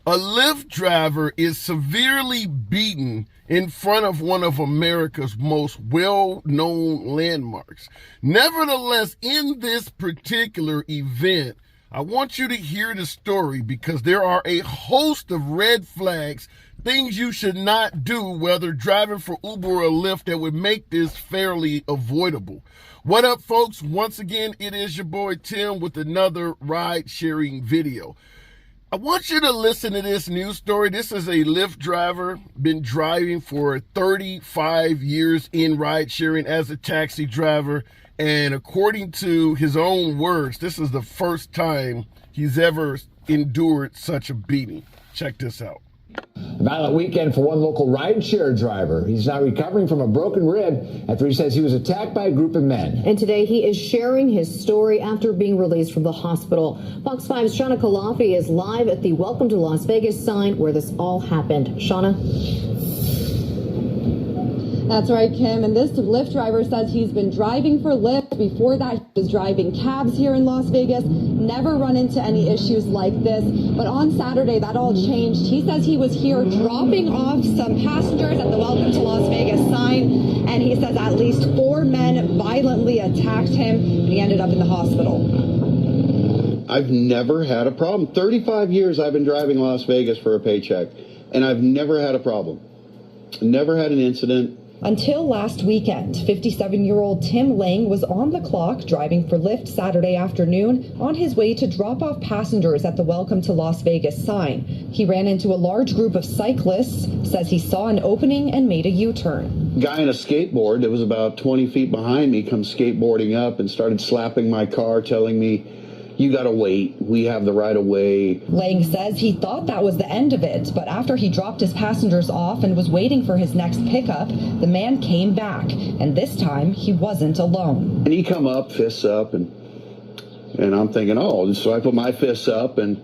A Lyft driver is severely beaten in front of one of America's most well-known landmarks. Nevertheless, in this particular event, I want you to hear the story because there are a host of red flags, things you should not do, whether driving for Uber or Lyft, that would make this fairly avoidable. What up, folks? Once again, it is your boy Tim with another ride-sharing video. I want you to listen to this news story. This is a Lyft driver, been driving for 35 years in ride sharing as a taxi driver. And according to his own words, this is the first time he's ever endured such a beating. Check this out. Violent weekend for one local rideshare driver. He's now recovering from a broken rib after he says he was attacked by a group of men. And today he is sharing his story after being released from the hospital. Fox 5's Shauna Kalafi is live at the Welcome to Las Vegas sign where this all happened. Shauna? That's right, Kim. And this Lyft driver says he's been driving for Lyft. Before that, he was driving cabs here in Las Vegas. Never run into any issues like this. But on Saturday, that all changed. He says he was here dropping off some passengers at the Welcome to Las Vegas sign. And he says at least 4 men violently attacked him. And he ended up in the hospital. I've never had a problem. 35 years I've been driving Las Vegas for a paycheck. And I've never had a problem. Never had an incident. Until last weekend, 57-year-old Tim Lang was on the clock driving for Lyft Saturday afternoon on his way to drop off passengers at the Welcome to Las Vegas sign. He ran into a large group of cyclists, says he saw an opening and made a U-turn. Guy on a skateboard that was about 20 feet behind me comes skateboarding up and started slapping my car, telling me, "You gotta wait, we have the right of way." Lang says he thought that was the end of it, but after he dropped his passengers off and was waiting for his next pickup, the man came back, and this time he wasn't alone. And he come up, fists up, and I'm thinking, oh, so I put my fists up, and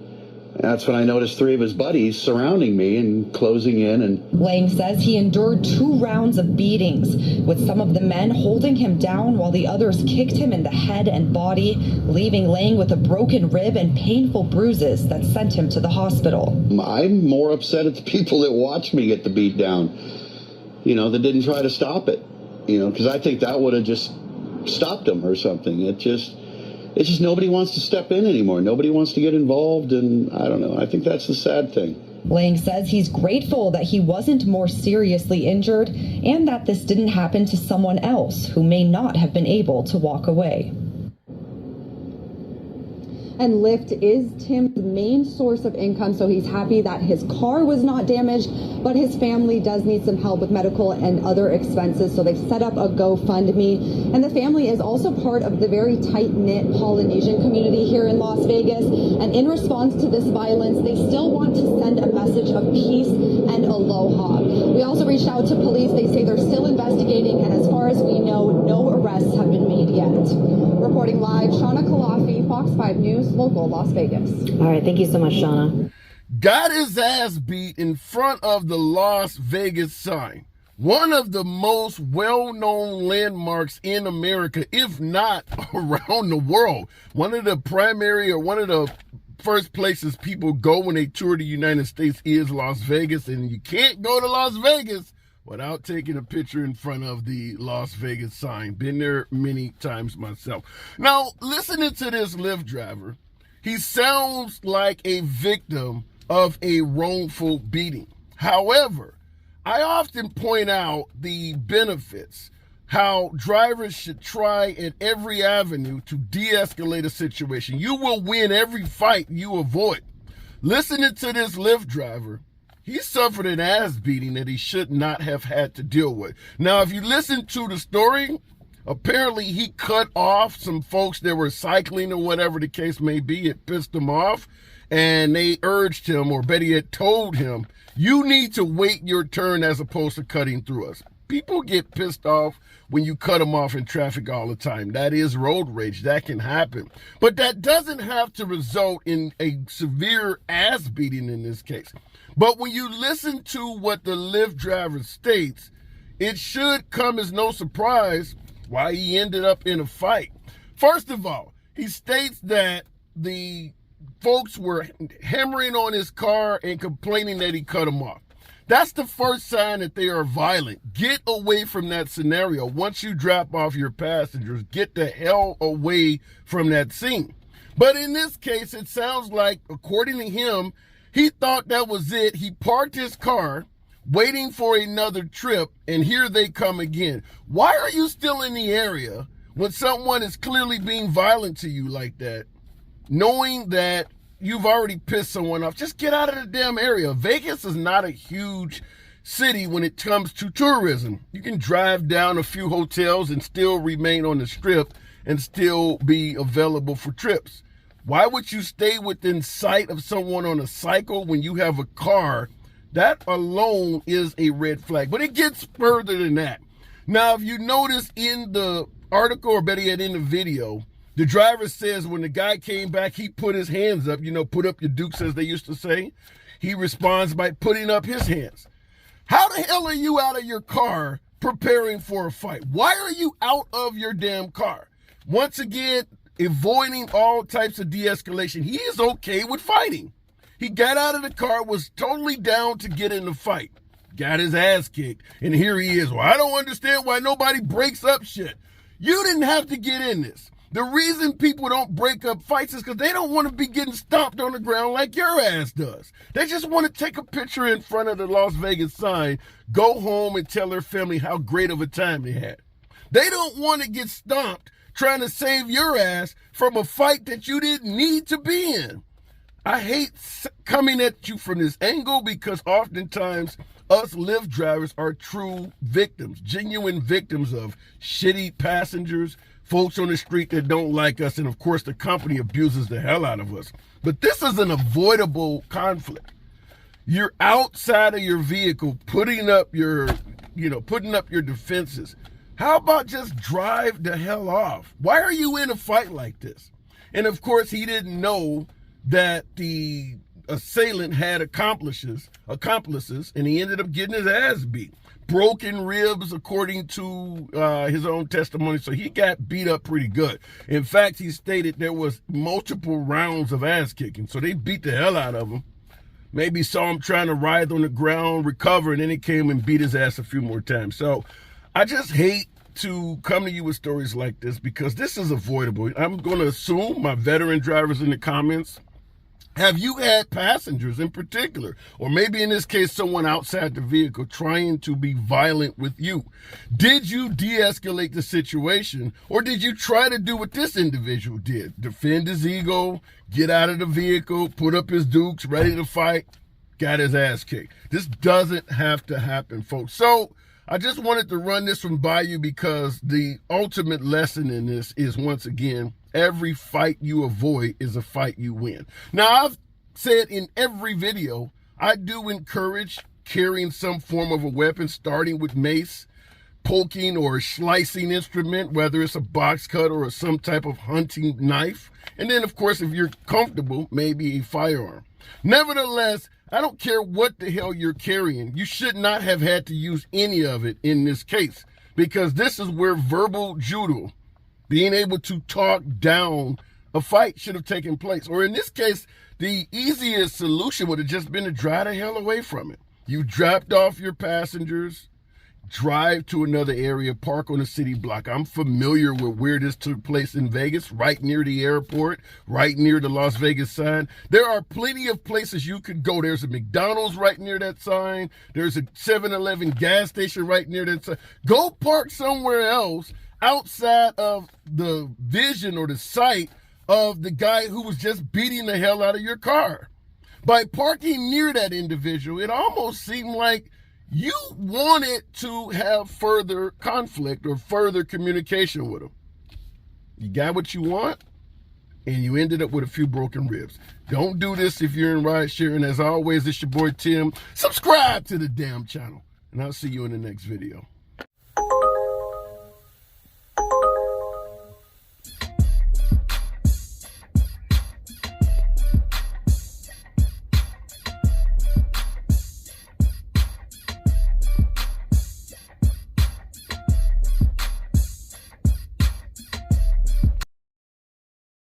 that's when I noticed 3 of his buddies surrounding me and closing in. And Lang says he endured 2 rounds of beatings, with some of the men holding him down while the others kicked him in the head and body, leaving Lang with a broken rib and painful bruises that sent him to the hospital. I'm more upset at the people that watched me get the beat down, that didn't try to stop it, because I think that would have just stopped him or something. It's just nobody wants to step in anymore. Nobody wants to get involved, and I don't know. I think that's the sad thing. Lang says he's grateful that he wasn't more seriously injured and that this didn't happen to someone else who may not have been able to walk away. And Lyft is Tim's main source of income, so he's happy that his car was not damaged, but his family does need some help with medical and other expenses, so they've set up a GoFundMe. And the family is also part of the very tight-knit Polynesian community here in Las Vegas, and in response to this violence, they still want to send a message of peace and aloha. We also reached out to police. They say they're still investigating, and as far as we know, no arrests have been made yet. Reporting live, Shauna Kalafi, Fox 5 News, local Las Vegas. All right, thank you so much, Shauna. Got his ass beat in front of the Las Vegas sign, one of the most well-known landmarks in America, if not around the world. One of the primary or one of the first places people go when they tour the United States is Las Vegas, and you can't go to Las Vegas without taking a picture in front of the Las Vegas sign. Been there many times myself. Now, listening to this Lyft driver, he sounds like a victim of a wrongful beating. However, I often point out the benefits, how drivers should try at every avenue to de-escalate a situation. You will win every fight you avoid. Listening to this Lyft driver, he suffered an ass beating that he should not have had to deal with. Now, if you listen to the story, apparently he cut off some folks that were cycling or whatever the case may be. It pissed him off, and they urged him, or better yet told him, you need to wait your turn as opposed to cutting through us. People get pissed off when you cut them off in traffic all the time. That is road rage. That can happen. But that doesn't have to result in a severe ass beating in this case. But when you listen to what the Lyft driver states, it should come as no surprise why he ended up in a fight. First of all, he states that the folks were hammering on his car and complaining that he cut them off. That's the first sign that they are violent. Get away from that scenario. Once you drop off your passengers, get the hell away from that scene. But in this case, it sounds like, according to him, he thought that was it. He parked his car, waiting for another trip, and here they come again. Why are you still in the area when someone is clearly being violent to you like that, knowing that you've already pissed someone off? Just get out of the damn area. Vegas is not a huge city when it comes to tourism. You can drive down a few hotels and still remain on the strip and still be available for trips. Why would you stay within sight of someone on a cycle when you have a car? That alone is a red flag. But it gets further than that. Now, if you notice in the article, or better yet in the video, the driver says when the guy came back, he put his hands up, put up your dukes, as they used to say. He responds by putting up his hands. How the hell are you out of your car preparing for a fight? Why are you out of your damn car? Once again, avoiding all types of de-escalation. He is okay with fighting. He got out of the car, was totally down to get in the fight. Got his ass kicked. And here he is. Well, I don't understand why nobody breaks up shit. You didn't have to get in this. The reason people don't break up fights is because they don't want to be getting stomped on the ground like your ass does. They just want to take a picture in front of the Las Vegas sign, go home and tell their family how great of a time they had. They don't want to get stomped trying to save your ass from a fight that you didn't need to be in. I hate coming at you from this angle because oftentimes us Lyft drivers are true victims, genuine victims of shitty passengers, folks on the street that don't like us, and of course the company abuses the hell out of us. But this is an avoidable conflict. You're outside of your vehicle putting up your defenses. How about just drive the hell off? Why are you in a fight like this? And of course, he didn't know that the assailant had accomplices, and he ended up getting his ass beat. Broken ribs, according to his own testimony. So he got beat up pretty good. In fact, he stated there was multiple rounds of ass kicking. So they beat the hell out of him. Maybe saw him trying to writhe on the ground, recover, and then he came and beat his ass a few more times. So I just hate to come to you with stories like this because this is avoidable. I'm going to assume my veteran drivers in the comments, have you had passengers in particular, or maybe in this case, someone outside the vehicle trying to be violent with you? Did you de-escalate the situation, or did you try to do what this individual did? Defend his ego, get out of the vehicle, put up his dukes, ready to fight, got his ass kicked. This doesn't have to happen, folks. So I just wanted to run this one by you because the ultimate lesson in this is, once again, every fight you avoid is a fight you win. Now, I've said in every video, I do encourage carrying some form of a weapon, starting with mace, poking or slicing instrument, whether it's a box cutter or some type of hunting knife. And then, of course, if you're comfortable, maybe a firearm. Nevertheless, I don't care what the hell you're carrying. You should not have had to use any of it in this case, because this is where verbal judo, being able to talk down a fight, should have taken place. Or in this case, the easiest solution would have just been to drive the hell away from it. You dropped off your passengers, drive to another area, park on a city block. I'm familiar with where this took place in Vegas, right near the airport, right near the Las Vegas sign. There are plenty of places you could go. There's a McDonald's right near that sign. There's a 7-Eleven gas station right near that sign. Go park somewhere else outside of the vision or the sight of the guy who was just beating the hell out of your car. By parking near that individual, it almost seemed like you wanted to have further conflict or further communication with him. You got what you want, and you ended up with a few broken ribs. Don't do this if you're in rideshare. And as always, it's your boy Tim. Subscribe to the damn channel, and I'll see you in the next video.